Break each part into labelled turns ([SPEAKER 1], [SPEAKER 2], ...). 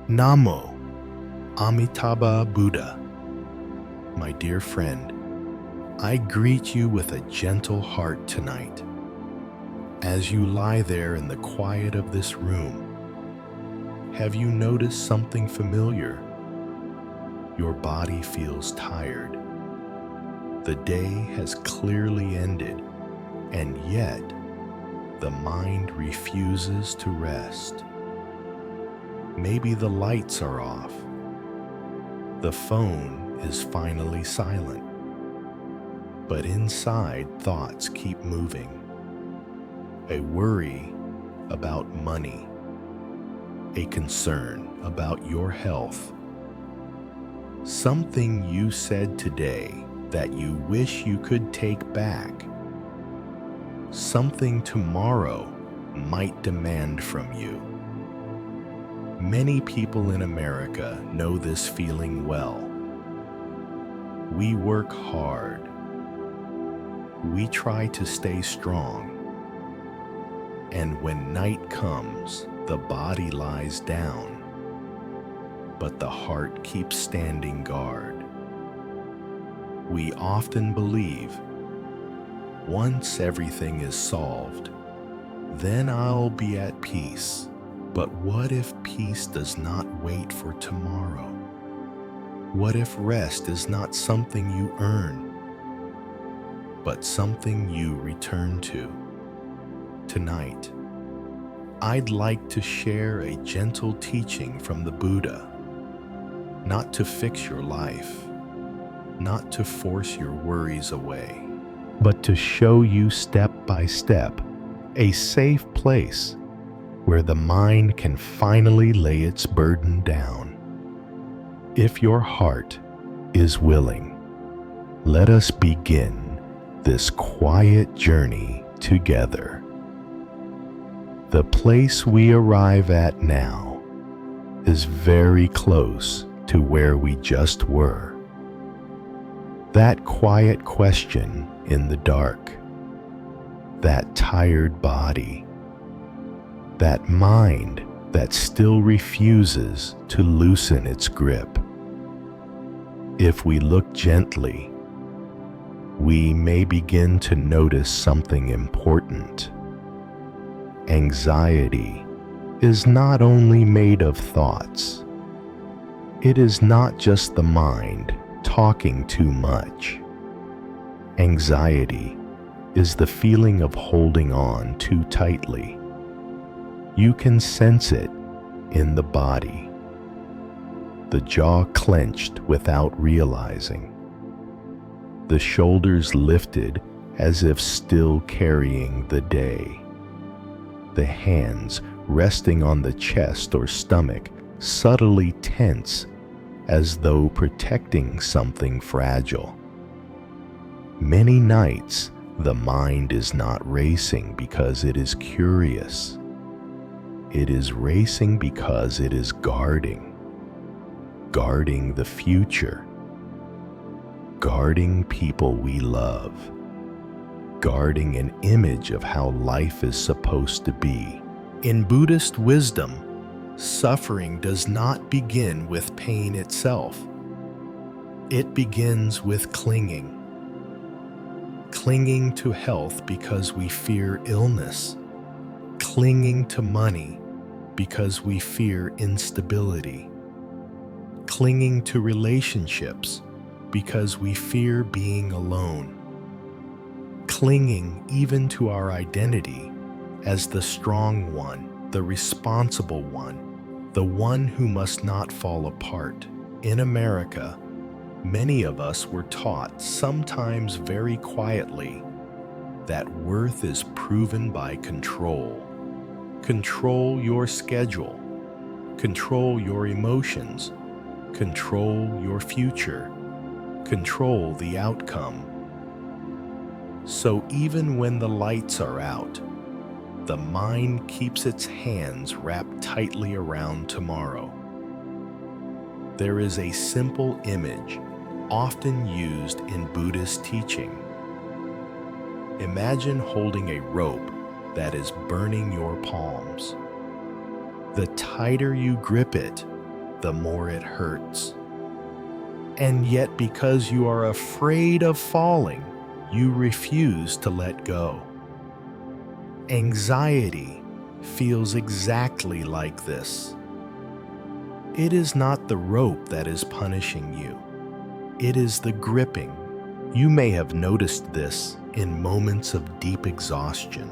[SPEAKER 1] Namo, Amitabha Buddha. My dear friend, I greet you with a gentle heart tonight. As you lie there in the quiet of this room, have you noticed something familiar? Your body feels tired. The day has clearly ended, and yet the mind refuses to rest. Maybe the lights are off. The phone is finally silent. But inside, thoughts keep moving. A worry about money. A concern about your health. Something you said today that you wish you could take back. Something tomorrow might demand from you. Many people in America know this feeling well. We work hard. We try to stay strong. And when night comes, the body lies down, but the heart keeps standing guard. We often believe, once everything is solved, then I'll be at peace. But what if peace does not wait for tomorrow? What if rest is not something you earn, but something you return to? Tonight, I'd like to share a gentle teaching from the Buddha, not to fix your life, not to force your worries away, but to show you step by step a safe place where the mind can finally lay its burden down. If your heart is willing, let us begin this quiet journey together. The place we arrive at now is very close to where we just were. That quiet question in the dark, that tired body, that mind that still refuses to loosen its grip. If we look gently, we may begin to notice something important. Anxiety is not only made of thoughts. It is not just the mind talking too much. Anxiety is the feeling of holding on too tightly. You can sense it in the body, the jaw clenched without realizing, the shoulders lifted as if still carrying the day, the hands resting on the chest or stomach subtly tense as though protecting something fragile. Many nights, the mind is not racing because it is curious. It is racing because it is guarding the future, guarding people we love, guarding an image of how life is supposed to be. In Buddhist wisdom, suffering does not begin with pain itself. It begins with clinging. Clinging to health because we fear illness. Clinging to money because we fear instability. Clinging to relationships because we fear being alone. Clinging even to our identity as the strong one, the responsible one, the one who must not fall apart. In America, many of us were taught, sometimes very quietly, that worth is proven by control. Control your schedule. Control your emotions. Control your future. Control the outcome. So even when the lights are out, the mind keeps its hands wrapped tightly around tomorrow. There is a simple image often used in Buddhist teaching. Imagine holding a rope that is burning your palms. The tighter you grip it, the more it hurts. And yet, because you are afraid of falling, you refuse to let go. Anxiety feels exactly like this. It is not the rope that is punishing you. It is the gripping. You may have noticed this in moments of deep exhaustion.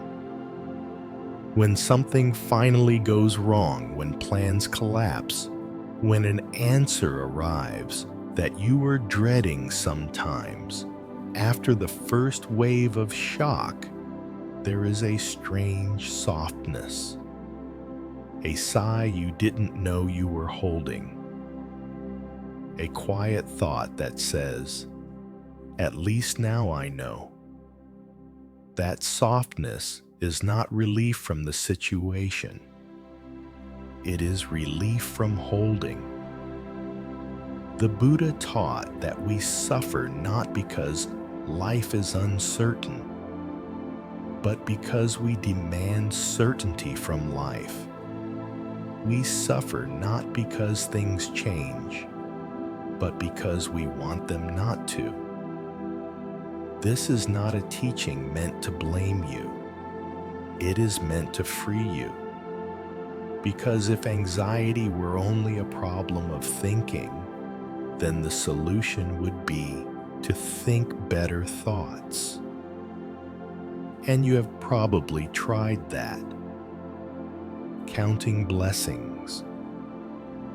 [SPEAKER 1] When something finally goes wrong, when plans collapse, when an answer arrives that you were dreading sometimes, after the first wave of shock, there is a strange softness, a sigh you didn't know you were holding, a quiet thought that says, "At least now I know." That softness is not relief from the situation. It is relief from holding. The Buddha taught that we suffer not because life is uncertain, but because we demand certainty from life. We suffer not because things change, but because we want them not to. This is not a teaching meant to blame you. It is meant to free you. Because if anxiety were only a problem of thinking, then the solution would be to think better thoughts. And you have probably tried that. Counting blessings,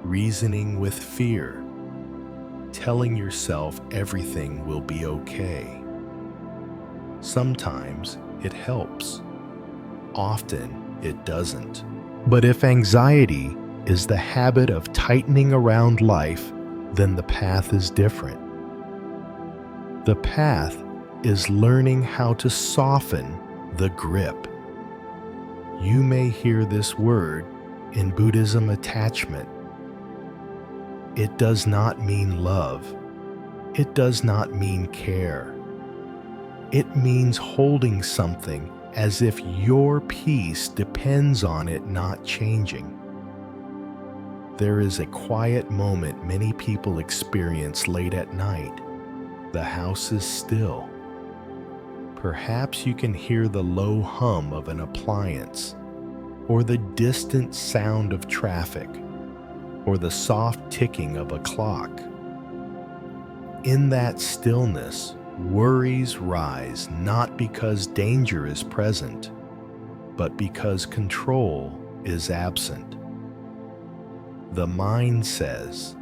[SPEAKER 1] reasoning with fear, telling yourself everything will be okay. Sometimes it helps. Often it doesn't. But if anxiety is the habit of tightening around life, then the path is different. The path is learning how to soften the grip. You may hear this word in Buddhism, attachment. It does not mean love. It does not mean care. It means holding something as if your peace depends on it not changing. There is a quiet moment many people experience late at night. The house is still. Perhaps you can hear the low hum of an appliance, or the distant sound of traffic, or the soft ticking of a clock. In that stillness, worries rise not because danger is present, but because control is absent. The mind says,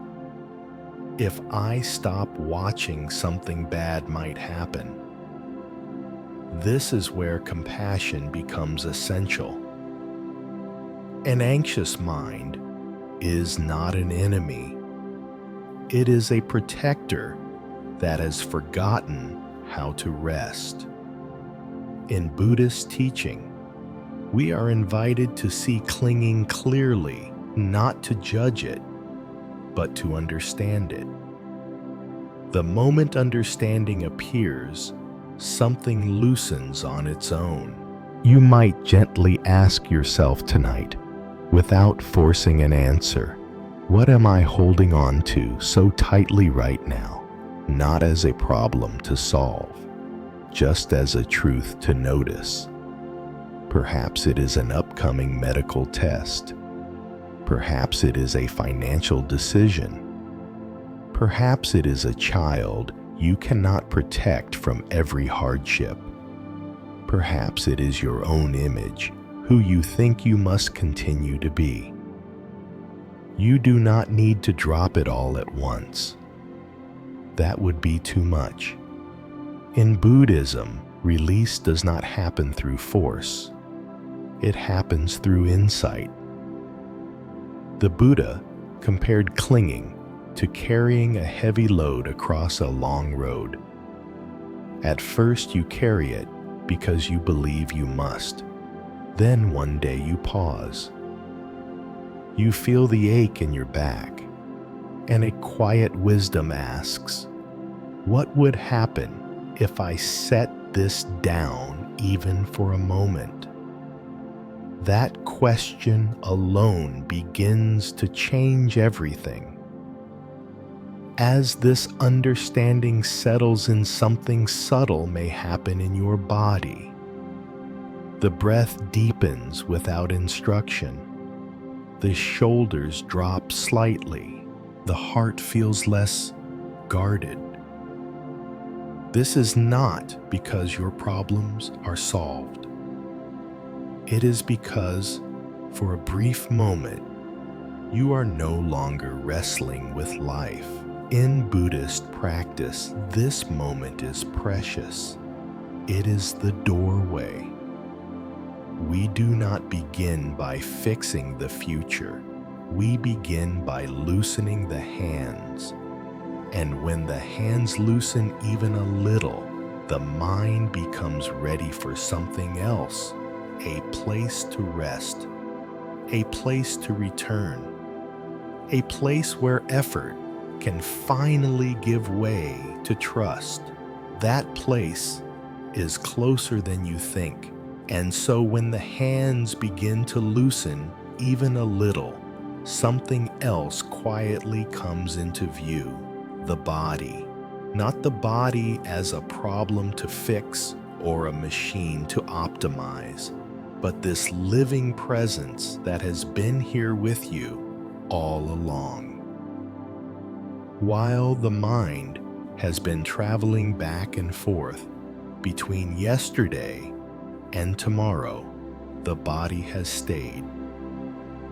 [SPEAKER 1] "If I stop watching, something bad might happen." This is where compassion becomes essential. An anxious mind is not an enemy. It is a protector that has forgotten how to rest. In Buddhist teaching, we are invited to see clinging clearly, not to judge it, but to understand it. The moment understanding appears, something loosens on its own. You might gently ask yourself tonight, without forcing an answer, what am I holding on to so tightly right now? Not as a problem to solve, just as a truth to notice. Perhaps it is an upcoming medical test. Perhaps it is a financial decision. Perhaps it is a child you cannot protect from every hardship. Perhaps it is your own image, who you think you must continue to be. You do not need to drop it all at once. That would be too much. In Buddhism, release does not happen through force. It happens through insight. The Buddha compared clinging to carrying a heavy load across a long road. At first you carry it because you believe you must. Then one day you pause. You feel the ache in your back, and a quiet wisdom asks, what would happen if I set this down even for a moment? That question alone begins to change everything. As this understanding settles in, something subtle may happen in your body. The breath deepens without instruction. The shoulders drop slightly. The heart feels less guarded. This is not because your problems are solved. It is because, for a brief moment, you are no longer wrestling with life. In Buddhist practice, this moment is precious. It is the doorway. We do not begin by fixing the future. We begin by loosening the hands. And when the hands loosen even a little, the mind becomes ready for something else, a place to rest, a place to return, a place where effort can finally give way to trust. That place is closer than you think. And so when the hands begin to loosen even a little, something else quietly comes into view. The body. Not the body as a problem to fix or a machine to optimize, but this living presence that has been here with you all along. While the mind has been traveling back and forth between yesterday and tomorrow, the body has stayed.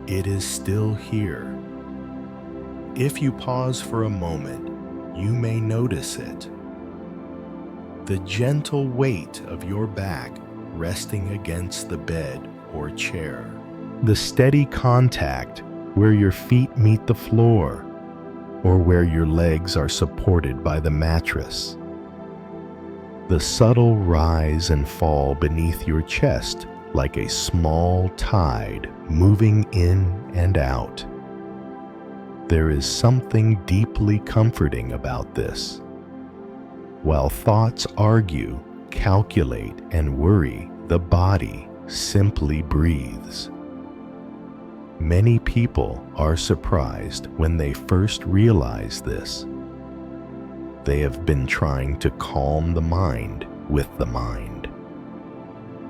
[SPEAKER 1] It is still here. If you pause for a moment, you may notice it. The gentle weight of your back resting against the bed or chair. The steady contact where your feet meet the floor or where your legs are supported by the mattress. The subtle rise and fall beneath your chest like a small tide moving in and out. There is something deeply comforting about this. While thoughts argue, calculate, and worry, the body simply breathes. Many people are surprised when they first realize this. They have been trying to calm the mind with the mind.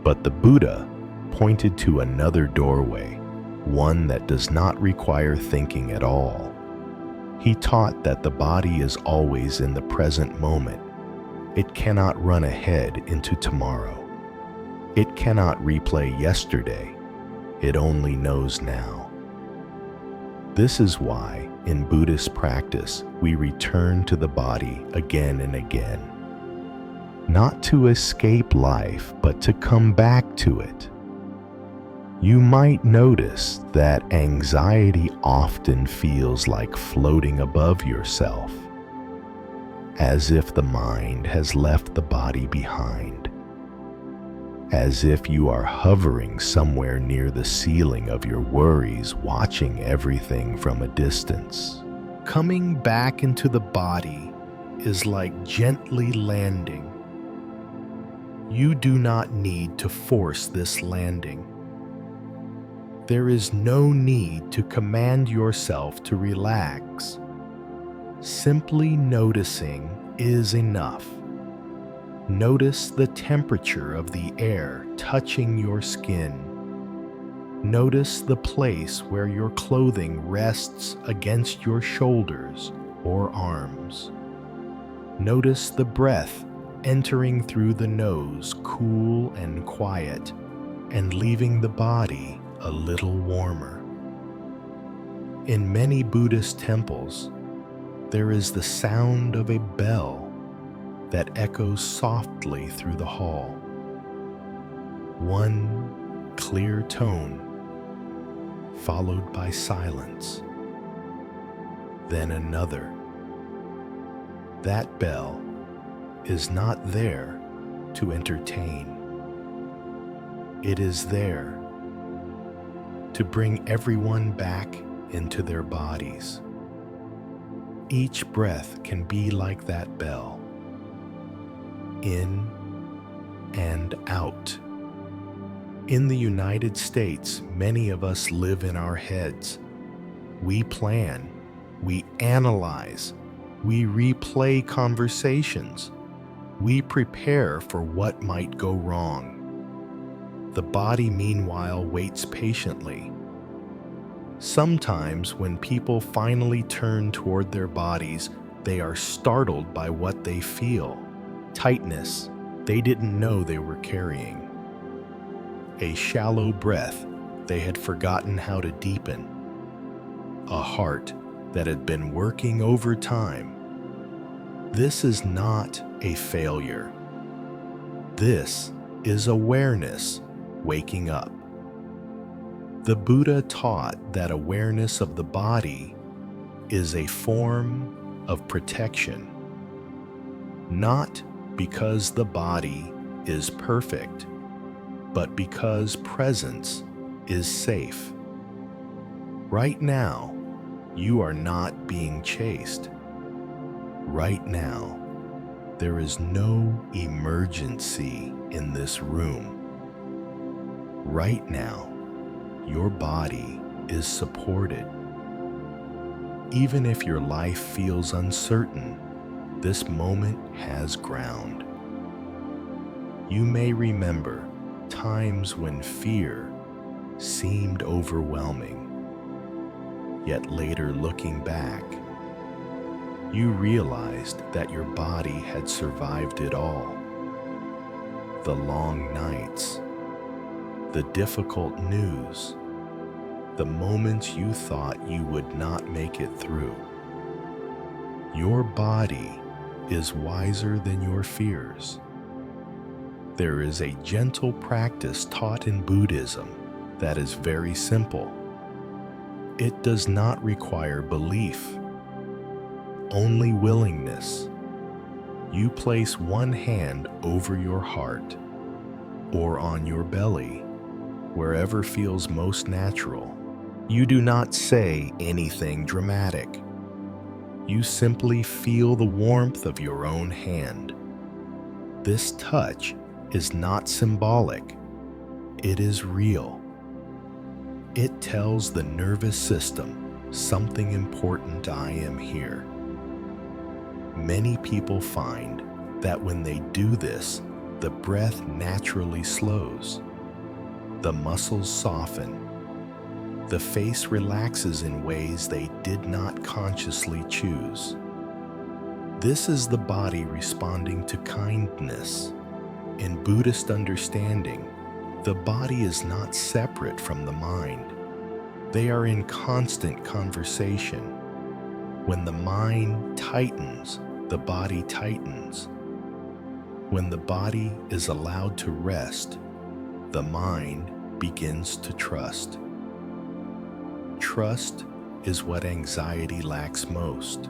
[SPEAKER 1] But the Buddha pointed to another doorway, one that does not require thinking at all. He taught that the body is always in the present moment. It cannot run ahead into tomorrow. It cannot replay yesterday. It only knows now. This is why, in Buddhist practice, we return to the body again and again. Not to escape life, but to come back to it. You might notice that anxiety often feels like floating above yourself, as if the mind has left the body behind, as if you are hovering somewhere near the ceiling of your worries, watching everything from a distance. Coming back into the body is like gently landing. You do not need to force this landing. There is no need to command yourself to relax. Simply noticing is enough. Notice the temperature of the air touching your skin. Notice the place where your clothing rests against your shoulders or arms. Notice the breath entering through the nose, cool and quiet, and leaving the body a little warmer. In many Buddhist temples, there is the sound of a bell that echoes softly through the hall. One clear tone, followed by silence, then another. That bell is not there to entertain. It is there to bring everyone back into their bodies. Each breath can be like that bell. In and out. In the United States, many of us live in our heads. We plan, we analyze, we replay conversations, we prepare for what might go wrong. The body, meanwhile, waits patiently. Sometimes, when people finally turn toward their bodies, they are startled by what they feel: tightness they didn't know they were carrying, a shallow breath they had forgotten how to deepen, a heart that had been working overtime. This is not a failure. This is awareness waking up. The Buddha taught that awareness of the body is a form of protection, not because the body is perfect, but because presence is safe. Right now, you are not being chased. Right now, there is no emergency in this room. Right now, your body is supported. Even if your life feels uncertain, this moment has ground. You may remember times when fear seemed overwhelming, yet later looking back, you realized that your body had survived it all. The long nights, the difficult news, the moments you thought you would not make it through. Your body is wiser than your fears. There is a gentle practice taught in Buddhism that is very simple. It does not require belief, only willingness. You place one hand over your heart or on your belly, wherever feels most natural. You do not say anything dramatic. You simply feel the warmth of your own hand. This touch is not symbolic. It is real. It tells the nervous system something important: I am here. Many people find that when they do this, the breath naturally slows. The muscles soften. The face relaxes in ways they did not consciously choose. This is the body responding to kindness. In Buddhist understanding, the body is not separate from the mind. They are in constant conversation. When the mind tightens, the body tightens. When the body is allowed to rest, the mind begins to trust. Trust is what anxiety lacks most.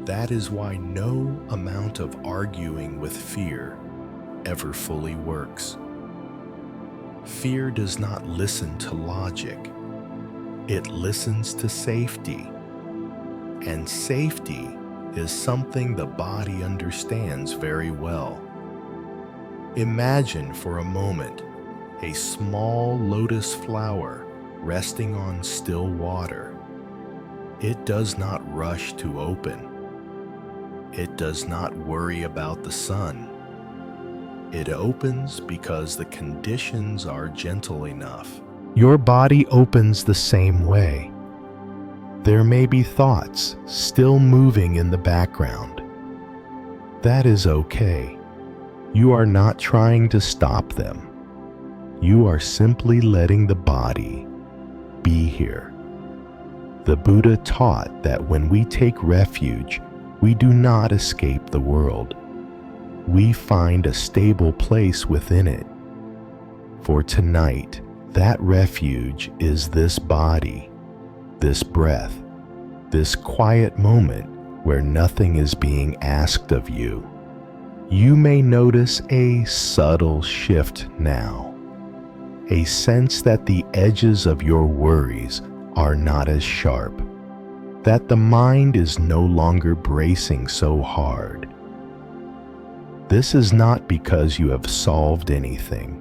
[SPEAKER 1] That is why no amount of arguing with fear ever fully works. Fear does not listen to logic. It listens to safety. And safety is something the body understands very well. Imagine for a moment a small lotus flower resting on still water. It does not rush to open. It does not worry about the sun. It opens because the conditions are gentle enough. Your body opens the same way. There may be thoughts still moving in the background. That is okay. You are not trying to stop them. You are simply letting the body be here. The Buddha taught that when we take refuge, we do not escape the world. We find a stable place within it. For tonight, that refuge is this body, this breath, this quiet moment where nothing is being asked of you. You may notice a subtle shift now, a sense that the edges of your worries are not as sharp, that the mind is no longer bracing so hard. This is not because you have solved anything.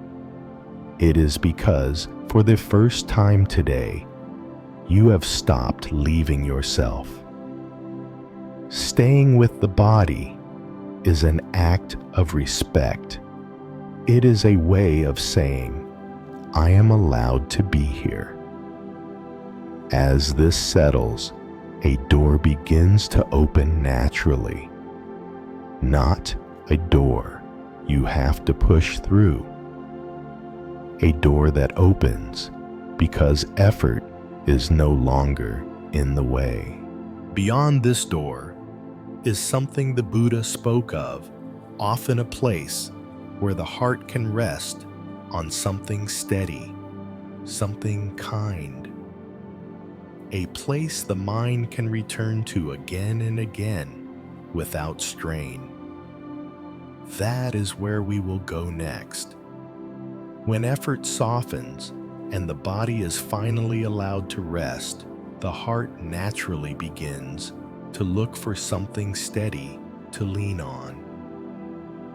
[SPEAKER 1] It is because, for the first time today, you have stopped leaving yourself. Staying with the body is an act of respect. It is a way of saying, I am allowed to be here. As this settles, a door begins to open naturally. Not a door you have to push through. A door that opens because effort is no longer in the way. Beyond this door is something the Buddha spoke of, often a place where the heart can rest on something steady, something kind. A place the mind can return to again and again without strain. That is where we will go next. When effort softens and the body is finally allowed to rest, the heart naturally begins to look for something steady to lean on.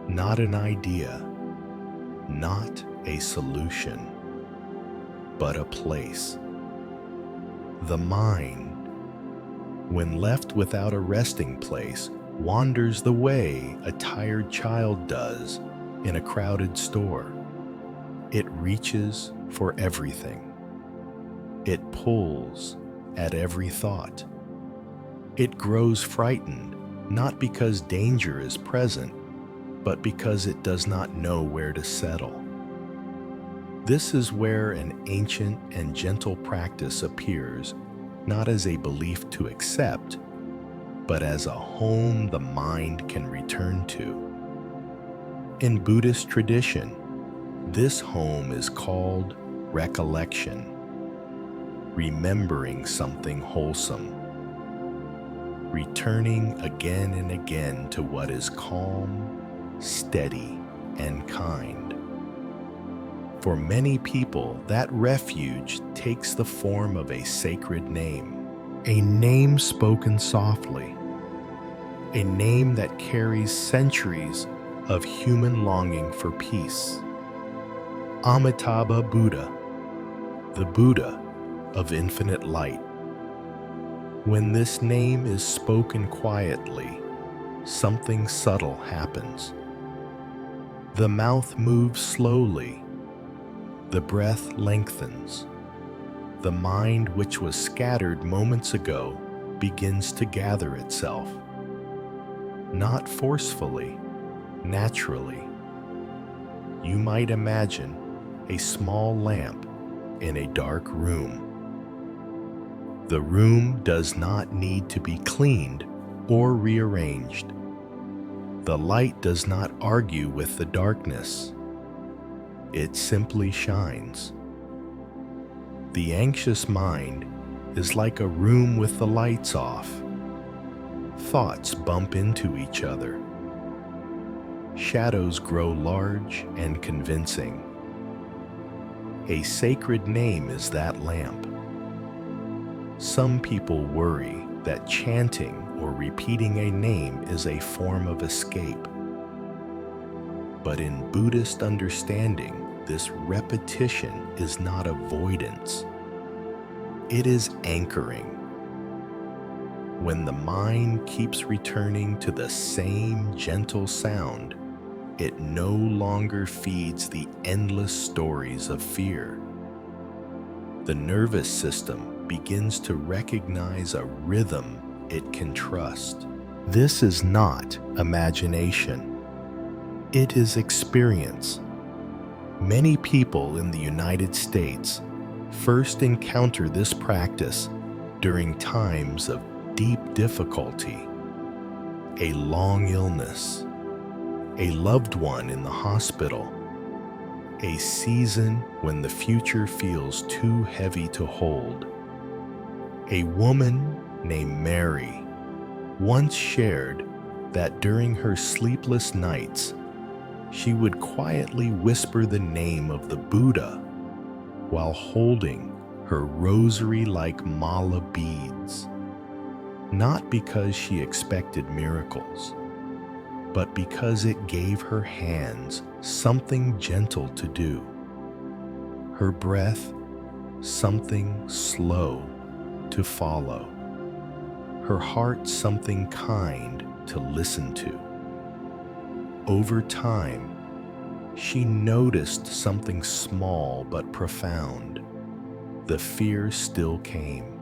[SPEAKER 1] Not an idea, not a solution, but a place. The mind, when left without a resting place, wanders the way a tired child does in a crowded store. It reaches for everything. It pulls at every thought. It grows frightened, not because danger is present, but because it does not know where to settle. This is where an ancient and gentle practice appears, not as a belief to accept, but as a home the mind can return to. In Buddhist tradition, this home is called recollection, remembering something wholesome, returning again and again to what is calm, steady, and kind. For many people, that refuge takes the form of a sacred name, a name spoken softly, a name that carries centuries of human longing for peace. Amitabha Buddha, the Buddha of infinite light. When this name is spoken quietly, something subtle happens. The mouth moves slowly. The breath lengthens. The mind, which was scattered moments ago, begins to gather itself. Not forcefully, naturally. You might imagine a small lamp in a dark room. The room does not need to be cleaned or rearranged. The light does not argue with the darkness. It simply shines. The anxious mind is like a room with the lights off. Thoughts bump into each other. Shadows grow large and convincing. A sacred name is that lamp. Some people worry that chanting or repeating a name is a form of escape. But in Buddhist understanding, this repetition is not avoidance. It is anchoring. When the mind keeps returning to the same gentle sound, it no longer feeds the endless stories of fear. The nervous system begins to recognize a rhythm it can trust. This is not imagination. It is experience. Many people in the United States first encounter this practice during times of deep difficulty, a long illness, a loved one in the hospital, a season when the future feels too heavy to hold. A woman named Mary once shared that during her sleepless nights, she would quietly whisper the name of the Buddha while holding her rosary-like mala beads, not because she expected miracles, but because it gave her hands something gentle to do. her breath something slow to follow, her heart something kind to listen to. Over time, she noticed something small but profound. The fear still came,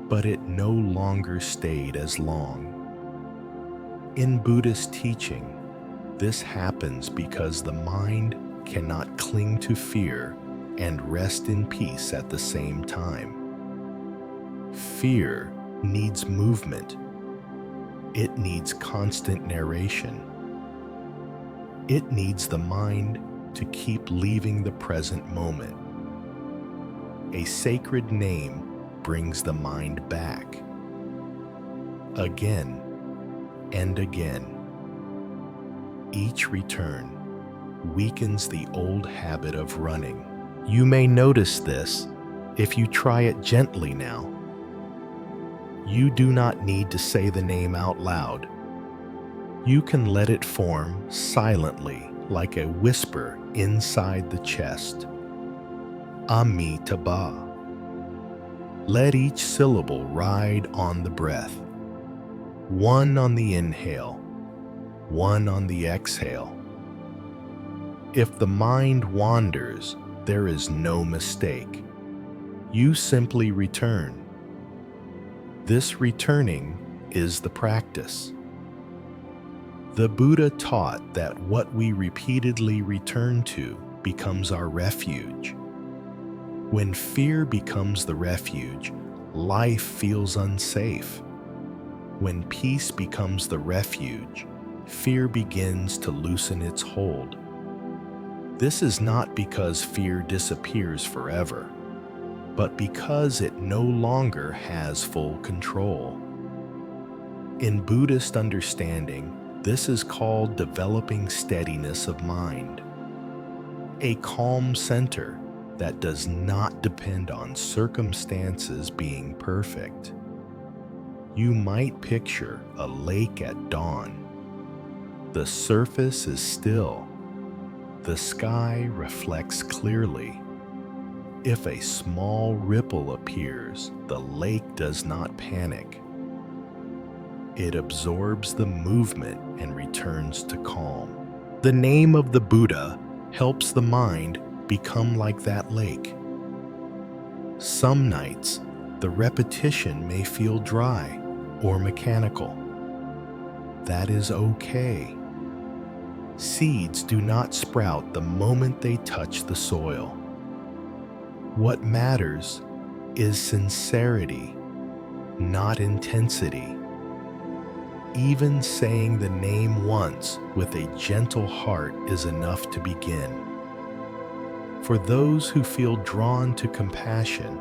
[SPEAKER 1] but it no longer stayed as long. In Buddhist teaching, this happens because the mind cannot cling to fear and rest in peace at the same time. Fear needs movement. It needs constant narration. It needs the mind to keep leaving the present moment. A sacred name brings the mind back. Again and again. Each return weakens the old habit of running. You may notice this if you try it gently now. You do not need to say the name out loud. You can let it form silently like a whisper inside the chest. Amitabha. Let each syllable ride on the breath. One on the inhale, one on the exhale. If the mind wanders, there is no mistake. You simply return. This returning is the practice. The Buddha taught that what we repeatedly return to becomes our refuge. When fear becomes the refuge, life feels unsafe. When peace becomes the refuge, fear begins to loosen its hold. This is not because fear disappears forever, but because it no longer has full control. In Buddhist understanding, this is called developing steadiness of mind, a calm center that does not depend on circumstances being perfect. You might picture a lake at dawn. The surface is still. The sky reflects clearly. If a small ripple appears, the lake does not panic. It absorbs the movement and returns to calm. The name of the Buddha helps the mind become like that lake. Some nights, the repetition may feel dry or mechanical. That is okay. Seeds do not sprout the moment they touch the soil. What matters is sincerity, not intensity. Even saying the name once with a gentle heart is enough to begin. For those who feel drawn to compassion,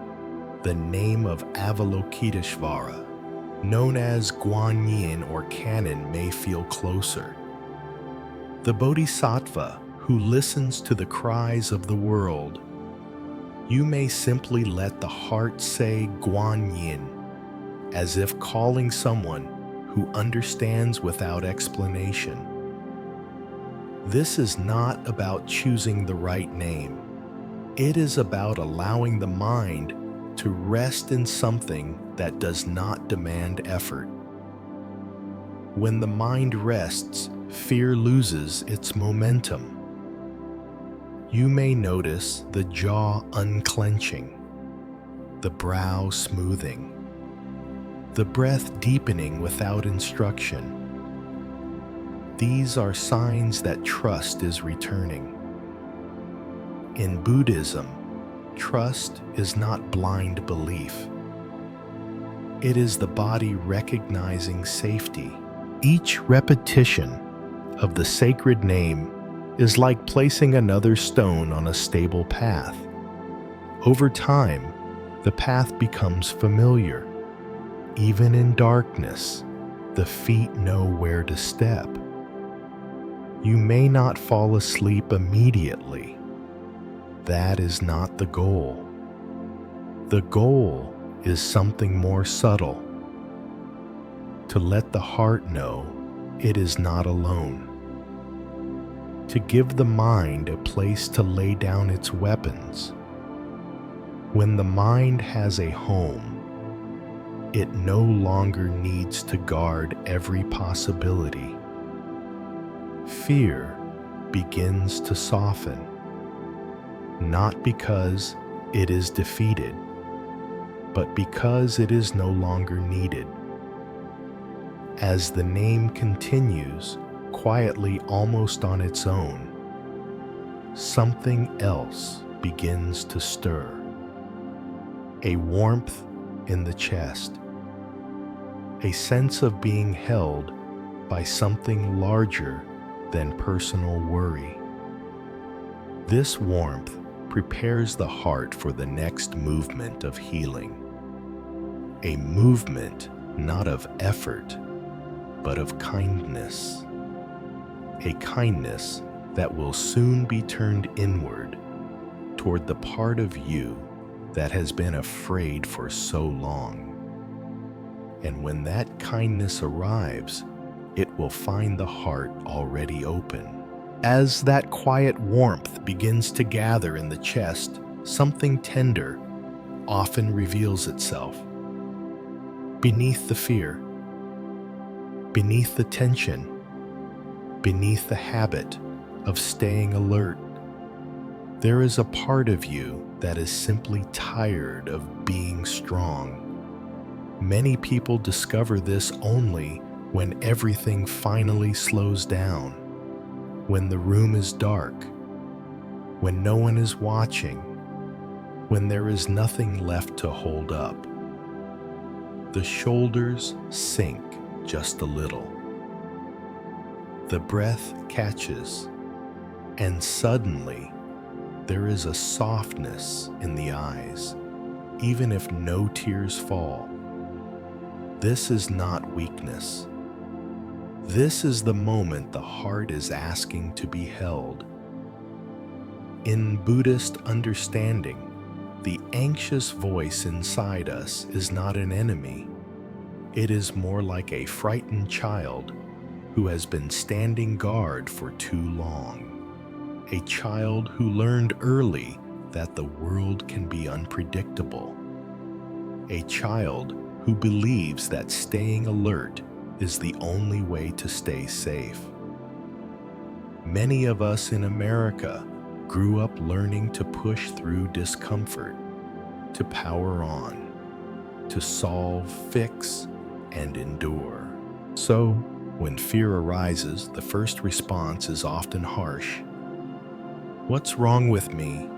[SPEAKER 1] the name of Avalokiteshvara, known as Guanyin or Canon, may feel closer. The Bodhisattva who listens to the cries of the world. You may simply let the heart say Guanyin, as if calling someone who understands without explanation. This is not about choosing the right name. It is about allowing the mind to rest in something that does not demand effort. When the mind rests, fear loses its momentum. You may notice the jaw unclenching, the brow smoothing, the breath deepening without instruction. These are signs that trust is returning. In Buddhism, trust is not blind belief. It is the body recognizing safety. Each repetition of the sacred name is like placing another stone on a stable path. Over time, the path becomes familiar. Even in darkness, the feet know where to step. You may not fall asleep immediately. That is not the goal. The goal is something more subtle. To let the heart know it is not alone. to give the mind a place to lay down its weapons. When the mind has a home, it no longer needs to guard every possibility. Fear begins to soften, not because it is defeated, but because it is no longer needed. As the name continues, quietly almost on its own, something else begins to stir. A warmth in the chest, a sense of being held by something larger than personal worry. This warmth prepares the heart for the next movement of healing. A movement not of effort, but of kindness. A kindness that will soon be turned inward toward the part of you that has been afraid for so long. And when that kindness arrives, it will find the heart already open. As that quiet warmth begins to gather in the chest, something tender often reveals itself. Beneath the fear, beneath the tension, beneath the habit of staying alert, there is a part of you that is simply tired of being strong. Many people discover this only when everything finally slows down, when the room is dark, when no one is watching, when there is nothing left to hold up. The shoulders sink just a little. The breath catches, and suddenly there is a softness in the eyes, even if no tears fall. This is not weakness. This is the moment the heart is asking to be held. In Buddhist understanding, the anxious voice inside us is not an enemy. It is more like a frightened child who has been standing guard for too long. A child who learned early that the world can be unpredictable. A child who believes that staying alert is the only way to stay safe. Many of us in America grew up learning to push through discomfort, to power on, to solve, fix, and endure. So, when fear arises, the first response is often harsh. What's wrong with me?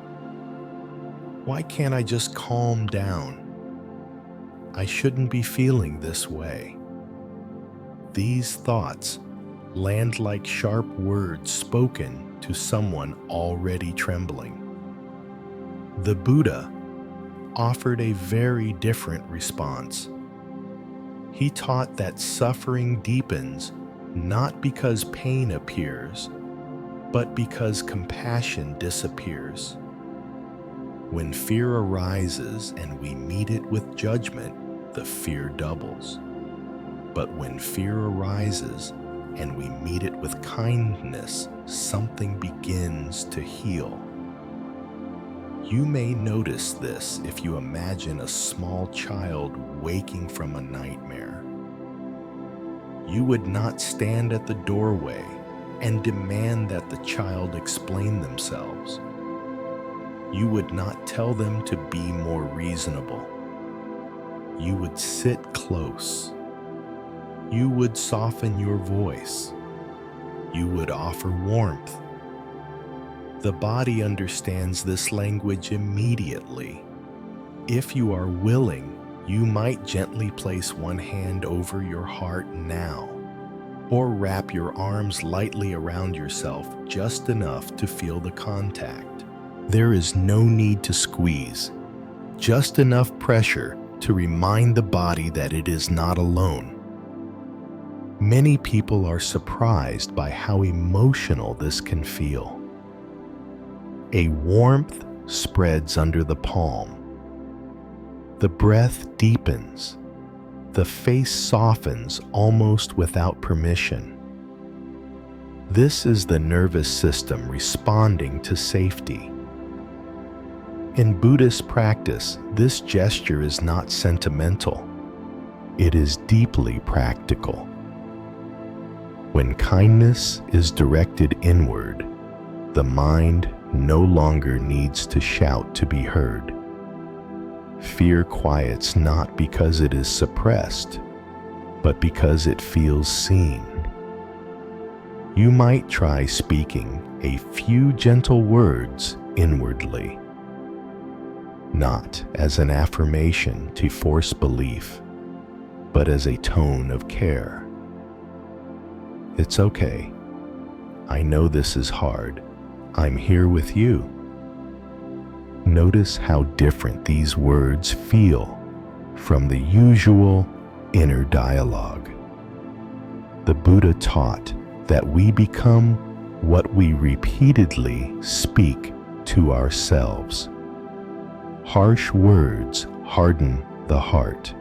[SPEAKER 1] Why can't I just calm down? I shouldn't be feeling this way. These thoughts land like sharp words spoken to someone already trembling. The Buddha offered a very different response. He taught that suffering deepens not because pain appears, but because compassion disappears. When fear arises and we meet it with judgment, the fear doubles. But when fear arises and we meet it with kindness, something begins to heal. You may notice this if you imagine a small child waking from a nightmare. You would not stand at the doorway and demand that the child explain themselves. You would not tell them to be more reasonable. You would sit close. You would soften your voice. You would offer warmth. The body understands this language immediately. If you are willing, you might gently place one hand over your heart now, or wrap your arms lightly around yourself just enough to feel the contact. There is no need to squeeze, just enough pressure to remind the body that it is not alone. Many people are surprised by how emotional this can feel. A warmth spreads under the palm. The breath deepens. The face softens almost without permission. This is the nervous system responding to safety. In Buddhist practice, this gesture is not sentimental. It is deeply practical. When kindness is directed inward, the mind no longer needs to shout to be heard. Fear quiets not because it is suppressed, but because it feels seen. You might try speaking a few gentle words inwardly, not as an affirmation to force belief, but as a tone of care. It's okay. I know this is hard. I'm here with you. Notice how different these words feel from the usual inner dialogue. The Buddha taught that we become what we repeatedly speak to ourselves. Harsh words harden the heart.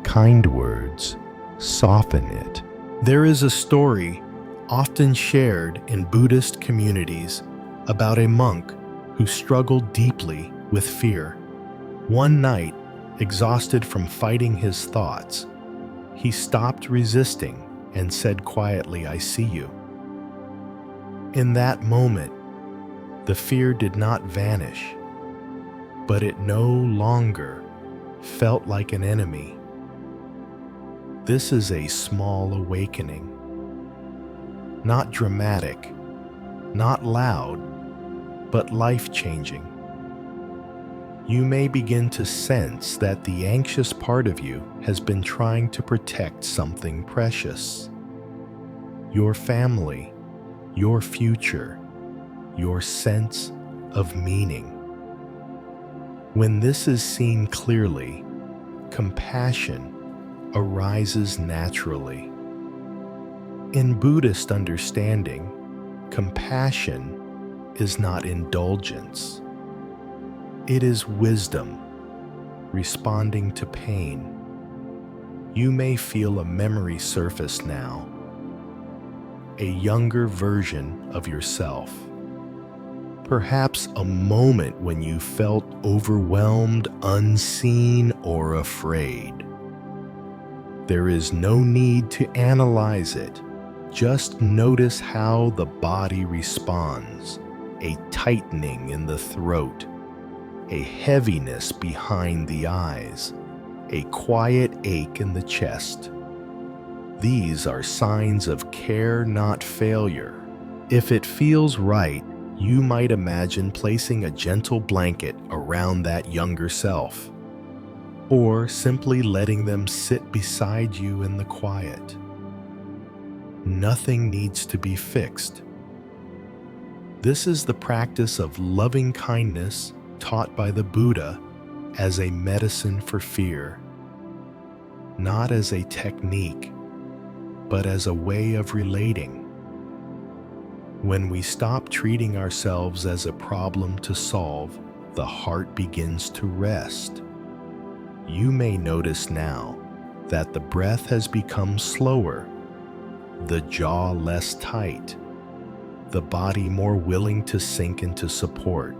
[SPEAKER 1] Kind words soften it. There is a story often shared in Buddhist communities about a monk who struggled deeply with fear. One night, exhausted from fighting his thoughts, he stopped resisting and said quietly, "I see you." In that moment, the fear did not vanish, but it no longer felt like an enemy. This is a small awakening. Not dramatic, not loud, but life-changing. You may begin to sense that the anxious part of you has been trying to protect something precious. Your family, your future, your sense of meaning. When this is seen clearly, compassion arises naturally. In Buddhist understanding, compassion is not indulgence. It is wisdom, responding to pain. You may feel a memory surface now, a younger version of yourself. Perhaps a moment when you felt overwhelmed, unseen, or afraid. There is no need to analyze it. Just notice how the body responds. A tightening in the throat, a heaviness behind the eyes, a quiet ache in the chest. These are signs of care, not failure. If it feels right, you might imagine placing a gentle blanket around that younger self, or simply letting them sit beside you in the quiet. Nothing needs to be fixed. This is the practice of loving kindness taught by the Buddha as a medicine for fear, not as a technique, but as a way of relating. When we stop treating ourselves as a problem to solve, the heart begins to rest. You may notice now that the breath has become slower, the jaw less tight, the body more willing to sink into support.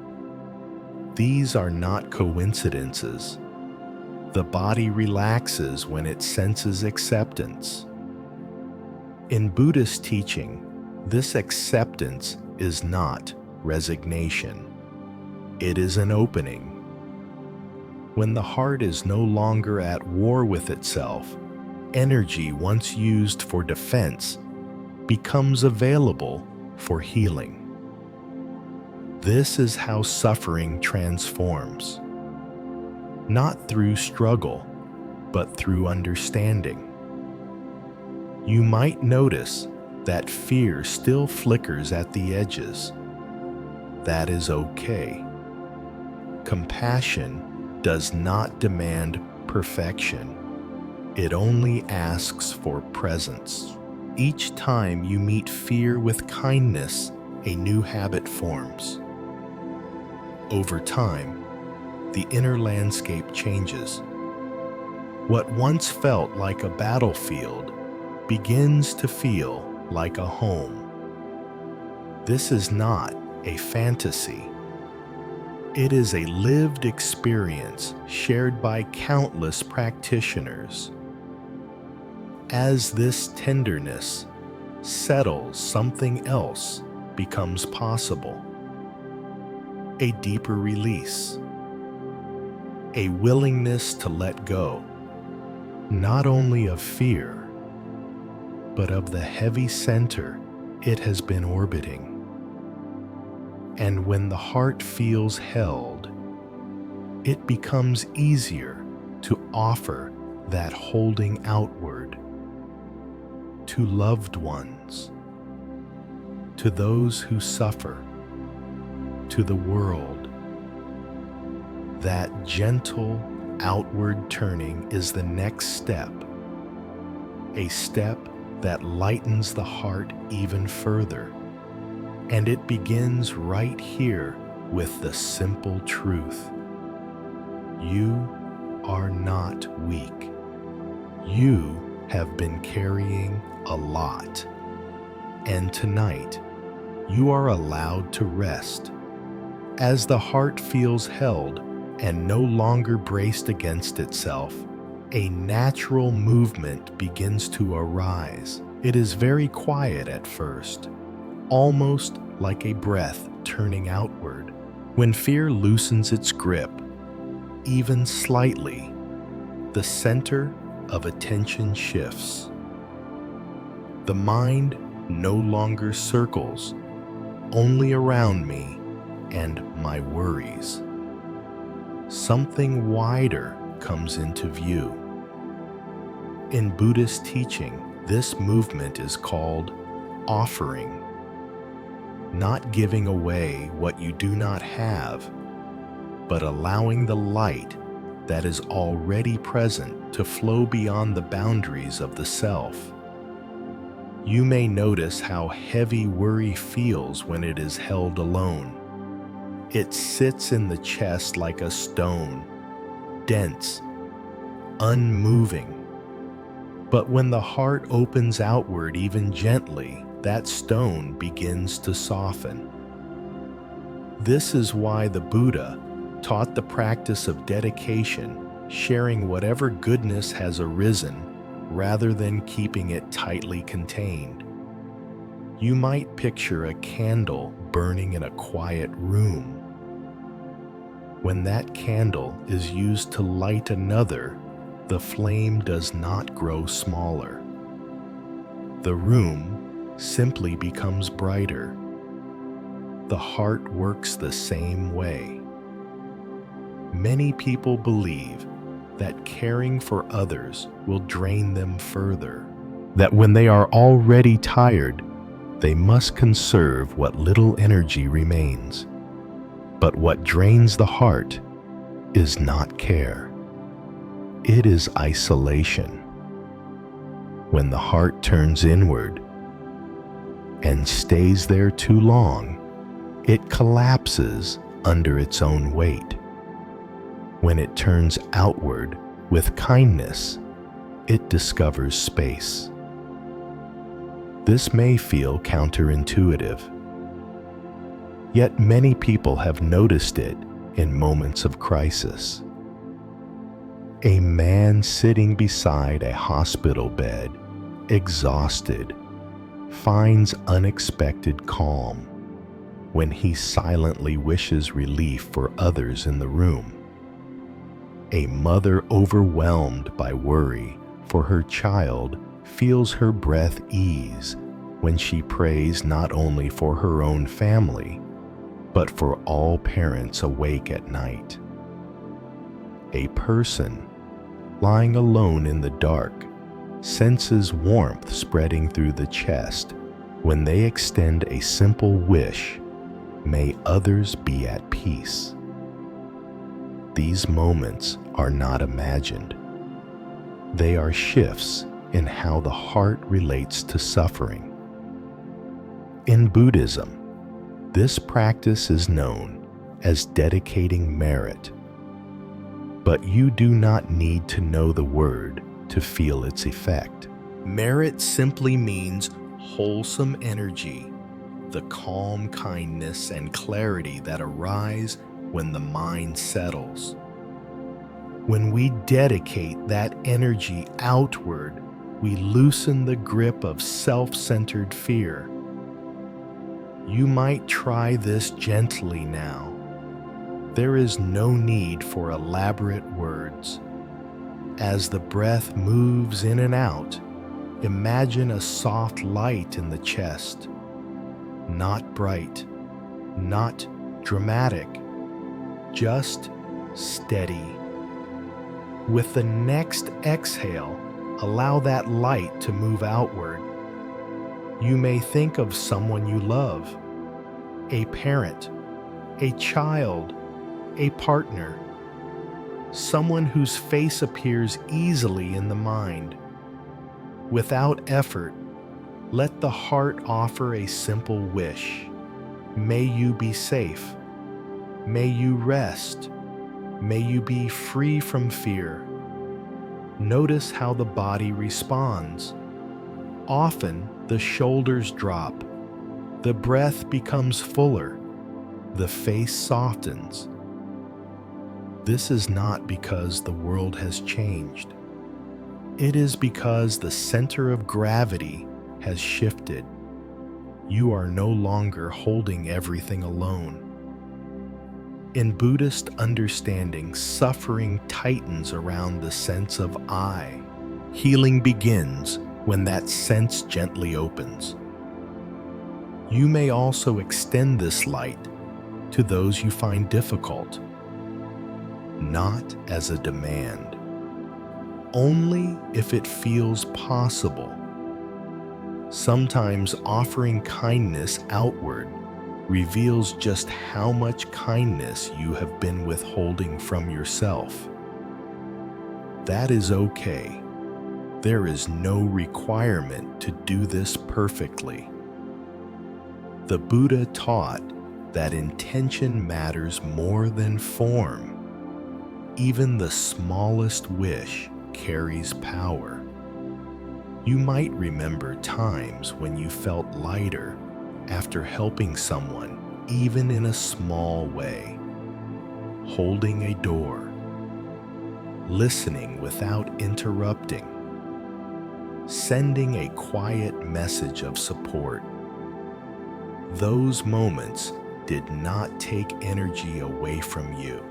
[SPEAKER 1] These are not coincidences. The body relaxes when it senses acceptance. In Buddhist teaching, this acceptance is not resignation. It is an opening. When the heart is no longer at war with itself, energy once used for defense becomes available for healing. This is how suffering transforms, not through struggle, but through understanding. You might notice that fear still flickers at the edges. That is okay. Compassion does not demand perfection. It only asks for presence. Each time you meet fear with kindness, a new habit forms. Over time, the inner landscape changes. What once felt like a battlefield begins to feel like a home. This is not a fantasy. It is a lived experience shared by countless practitioners. As this tenderness settles, something else becomes possible. A deeper release. A willingness to let go, not only of fear, but of the heavy center it has been orbiting. And when the heart feels held, it becomes easier to offer that holding outward to loved ones, to those who suffer, to the world. That gentle outward turning is the next step, a step that lightens the heart even further. And it begins right here with the simple truth. You are not weak. You have been carrying a lot. And tonight, you are allowed to rest. As the heart feels held and no longer braced against itself, a natural movement begins to arise. It is very quiet at first, almost like a breath turning outward. When fear loosens its grip, even slightly, the center of attention shifts. The mind no longer circles only around me and my worries. Something wider comes into view. In Buddhist teaching, this movement is called offering. Not giving away what you do not have, but allowing the light that is already present to flow beyond the boundaries of the self. You may notice how heavy worry feels when it is held alone. It sits in the chest like a stone, dense, unmoving. But when the heart opens outward even gently, that stone begins to soften. This is why the Buddha taught the practice of dedication, sharing whatever goodness has arisen rather than keeping it tightly contained. You might picture a candle burning in a quiet room. When that candle is used to light another, the flame does not grow smaller. The room simply becomes brighter. The heart works the same way. Many people believe that caring for others will drain them further, that when they are already tired, they must conserve what little energy remains. But what drains the heart is not care. It is isolation. When the heart turns inward and stays there too long, it collapses under its own weight. When it turns outward with kindness, it discovers space. This may feel counterintuitive, yet many people have noticed it in moments of crisis. A man sitting beside a hospital bed, exhausted, finds unexpected calm when he silently wishes relief for others in the room. A mother overwhelmed by worry for her child feels her breath ease when she prays not only for her own family, but for all parents awake at night. A person lying alone in the dark senses warmth spreading through the chest when they extend a simple wish, "May others be at peace." These moments are not imagined. They are shifts in how the heart relates to suffering. In Buddhism, this practice is known as dedicating merit. But you do not need to know the word to feel its effect. Merit simply means wholesome energy, the calm kindness and clarity that arise when the mind settles. When we dedicate that energy outward, we loosen the grip of self-centered fear. You might try this gently now. There is no need for elaborate words. As the breath moves in and out, imagine a soft light in the chest. Not bright, not dramatic, just steady. With the next exhale, allow that light to move outward. You may think of someone you love, a parent, a child, a partner, someone whose face appears easily in the mind. Without effort, let the heart offer a simple wish. May you be safe. May you rest. May you be free from fear. Notice how the body responds. Often, the shoulders drop. The breath becomes fuller. The face softens. This is not because the world has changed. It is because the center of gravity has shifted. You are no longer holding everything alone. In Buddhist understanding, suffering tightens around the sense of I. Healing begins when that sense gently opens. You may also extend this light to those you find difficult, not as a demand, only if it feels possible. Sometimes offering kindness outward reveals just how much kindness you have been withholding from yourself. That is okay. There is no requirement to do this perfectly. The Buddha taught that intention matters more than form. Even the smallest wish carries power. You might remember times when you felt lighter after helping someone, even in a small way. Holding a door, listening without interrupting, sending a quiet message of support. Those moments did not take energy away from you.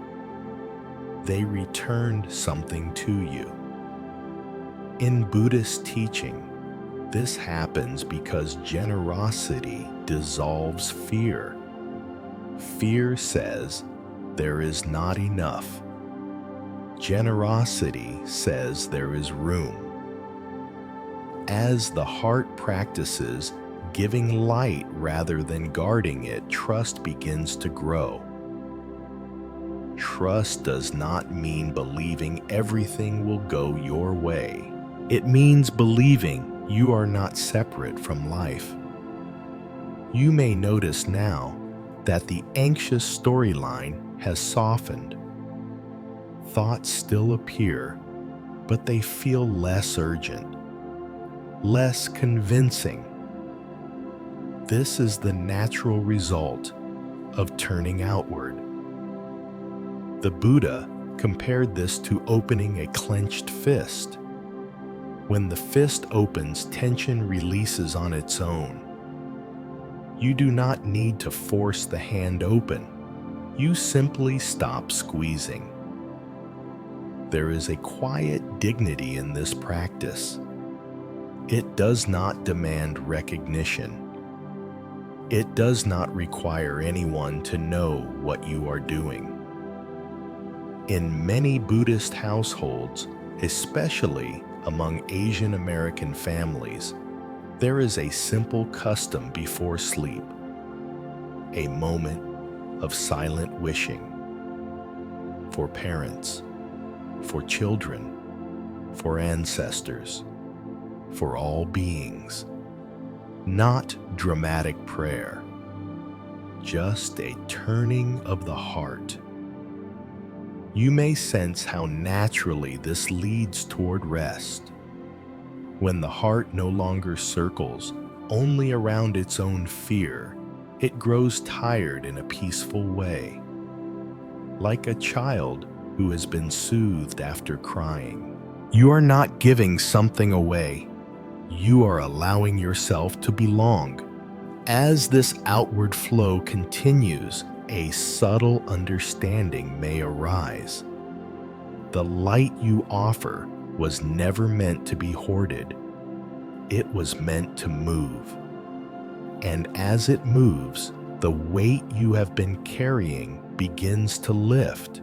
[SPEAKER 1] They returned something to you. In Buddhist teaching, this happens because generosity dissolves fear. Fear says there is not enough. Generosity says there is room. As the heart practices giving light rather than guarding it, trust begins to grow. Trust does not mean believing everything will go your way. It means believing you are not separate from life. You may notice now that the anxious storyline has softened. Thoughts still appear, but they feel less urgent, less convincing. This is the natural result of turning outward. The Buddha compared this to opening a clenched fist. When the fist opens, tension releases on its own. You do not need to force the hand open. You simply stop squeezing. There is a quiet dignity in this practice. It does not demand recognition. It does not require anyone to know what you are doing. In many Buddhist households, especially among Asian American families, there is a simple custom before sleep, a moment of silent wishing for parents, for children, for ancestors, for all beings. Not dramatic prayer, just a turning of the heart. You may sense how naturally this leads toward rest. When the heart no longer circles only around its own fear, It grows tired in a peaceful way, like a child who has been soothed after crying. You are not giving something away. You are allowing yourself to belong. As this outward flow continues, a subtle understanding may arise. The light you offer was never meant to be hoarded. It was meant to move. And as it moves, the weight you have been carrying begins to lift.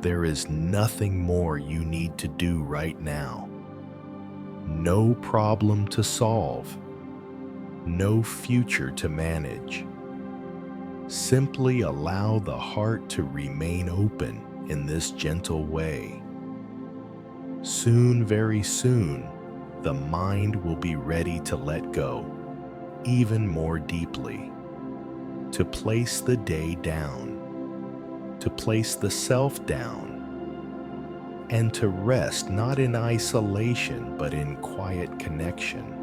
[SPEAKER 1] There is nothing more you need to do right now. No problem to solve. No future to manage. Simply allow the heart to remain open in this gentle way. Soon, very soon, the mind will be ready to let go even more deeply, to place the day down, to place the self down, and to rest not in isolation but in quiet connection.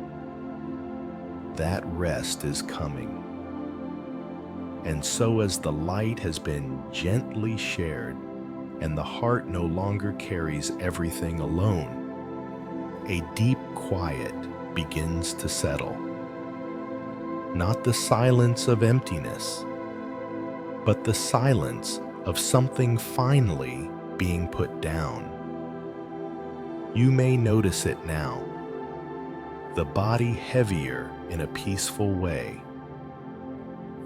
[SPEAKER 1] That rest is coming. And so as the light has been gently shared and the heart no longer carries everything alone, a deep quiet begins to settle. Not the silence of emptiness, but the silence of something finally being put down. You may notice it now. The body heavier in a peaceful way.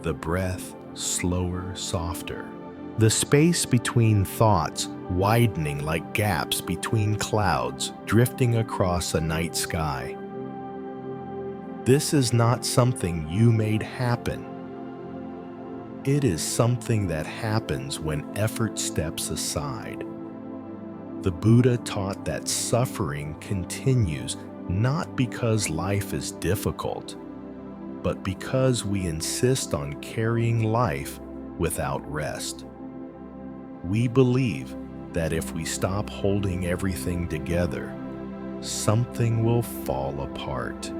[SPEAKER 1] The breath slower, softer. The space between thoughts widening like gaps between clouds drifting across a night sky. This is not something you made happen. It is something that happens when effort steps aside. The Buddha taught that suffering continues not because life is difficult, but because we insist on carrying life without rest. We believe that if we stop holding everything together, something will fall apart.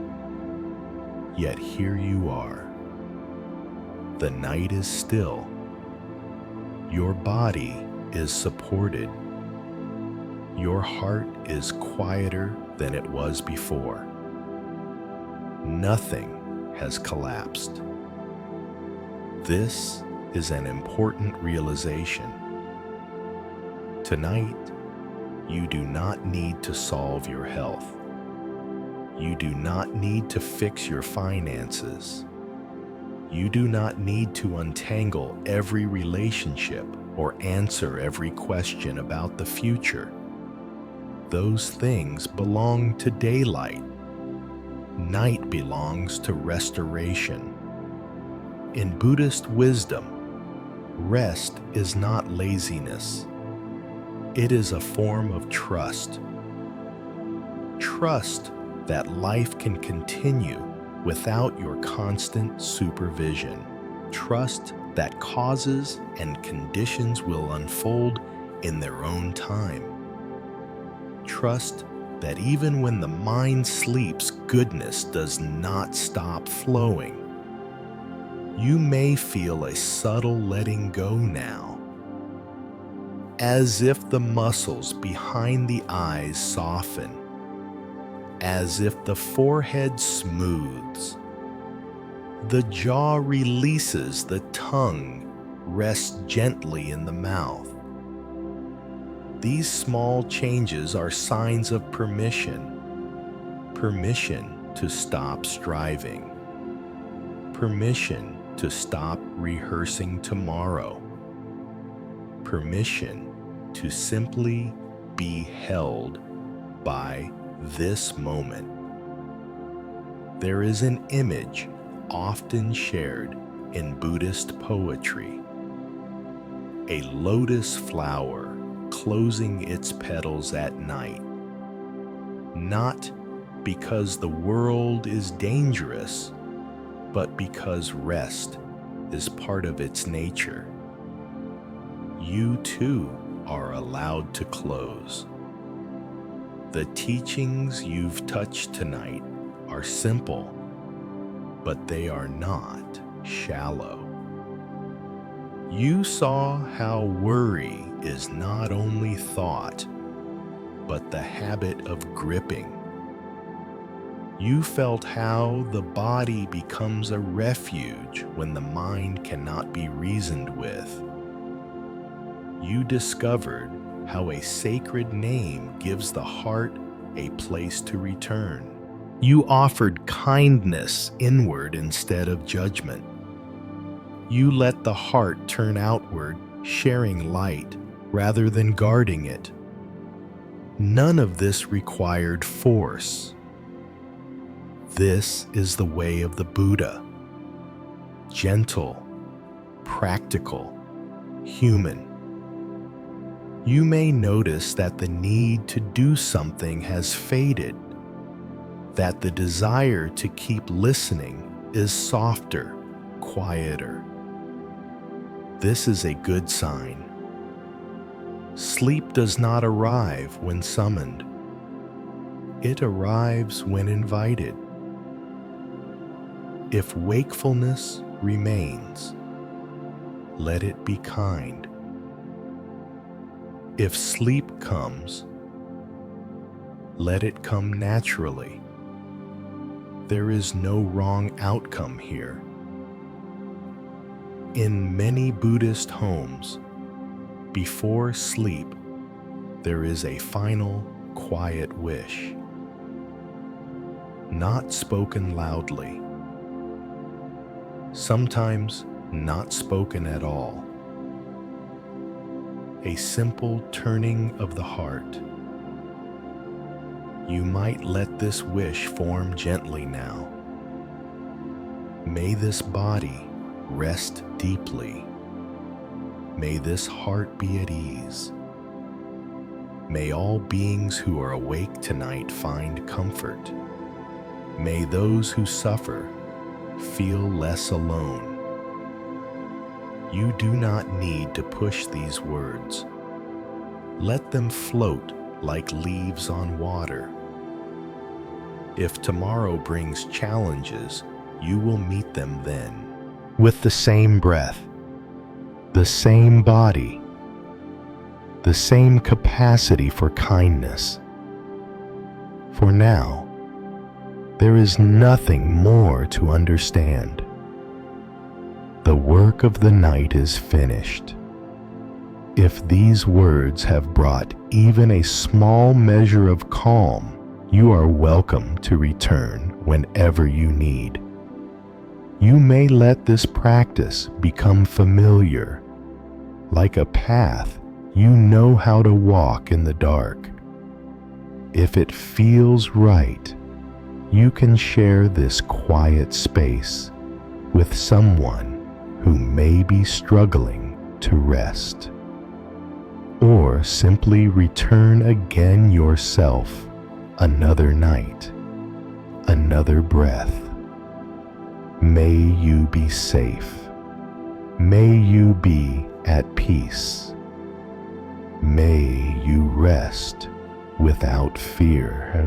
[SPEAKER 1] Yet here you are. The night is still. Your body is supported. Your heart is quieter than it was before. Nothing has collapsed. This is an important realization. Tonight, you do not need to solve your health. You do not need to fix your finances. You do not need to untangle every relationship or answer every question about the future. Those things belong to daylight. Night belongs to restoration. In Buddhist wisdom, rest is not laziness. It is a form of trust. Trust that life can continue without your constant supervision. Trust that causes and conditions will unfold in their own time. Trust that even when the mind sleeps, goodness does not stop flowing. You may feel a subtle letting go now, as if the muscles behind the eyes soften, as if the forehead smooths, the jaw releases, the tongue rests gently in the mouth. These small changes are signs of permission. Permission to stop striving. Permission to stop rehearsing tomorrow. Permission to simply be held by this moment. There is an image often shared in Buddhist poetry. A lotus flower closing its petals at night. Not because the world is dangerous, but because rest is part of its nature. You too are allowed to close. The teachings you've touched tonight are simple, but they are not shallow. You saw how worry is not only thought, but the habit of gripping. You felt how the body becomes a refuge when the mind cannot be reasoned with. You discovered how a sacred name gives the heart a place to return. You offered kindness inward instead of judgment. You let the heart turn outward, sharing light rather than guarding it. None of this required force. This is the way of the Buddha. Gentle, practical, human. You may notice that the need to do something has faded, that the desire to keep listening is softer, quieter. This is a good sign. Sleep does not arrive when summoned. It arrives when invited. If wakefulness remains, let it be kind. If sleep comes, let it come naturally. There is no wrong outcome here. In many Buddhist homes, before sleep, there is a final, quiet wish, not spoken loudly, sometimes not spoken at all. A simple turning of the heart. You might let this wish form gently now. May this body rest deeply. May this heart be at ease. May all beings who are awake tonight find comfort. May those who suffer feel less alone. You do not need to push these words. Let them float like leaves on water. If tomorrow brings challenges, you will meet them then. With the same breath, the same body, the same capacity for kindness. For now, there is nothing more to understand. The work of the night is finished. If these words have brought even a small measure of calm, you are welcome to return whenever you need. You may let this practice become familiar, like a path you know how to walk in the dark. If it feels right, you can share this quiet space with someone who may be struggling to rest, or simply return again yourself another night, another breath. May you be safe. May you be at peace. May you rest without fear.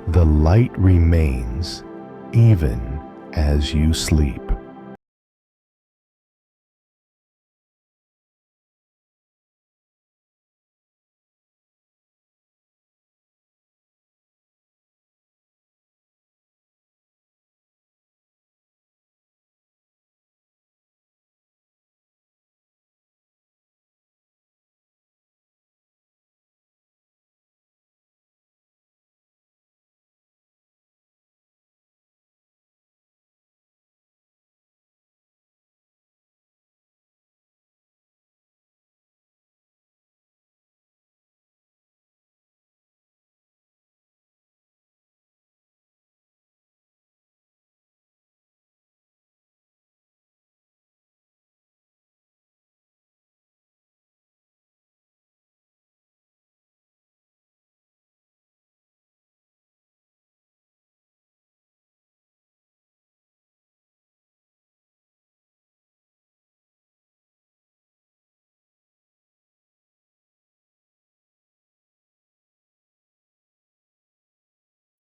[SPEAKER 1] The light remains even as you sleep.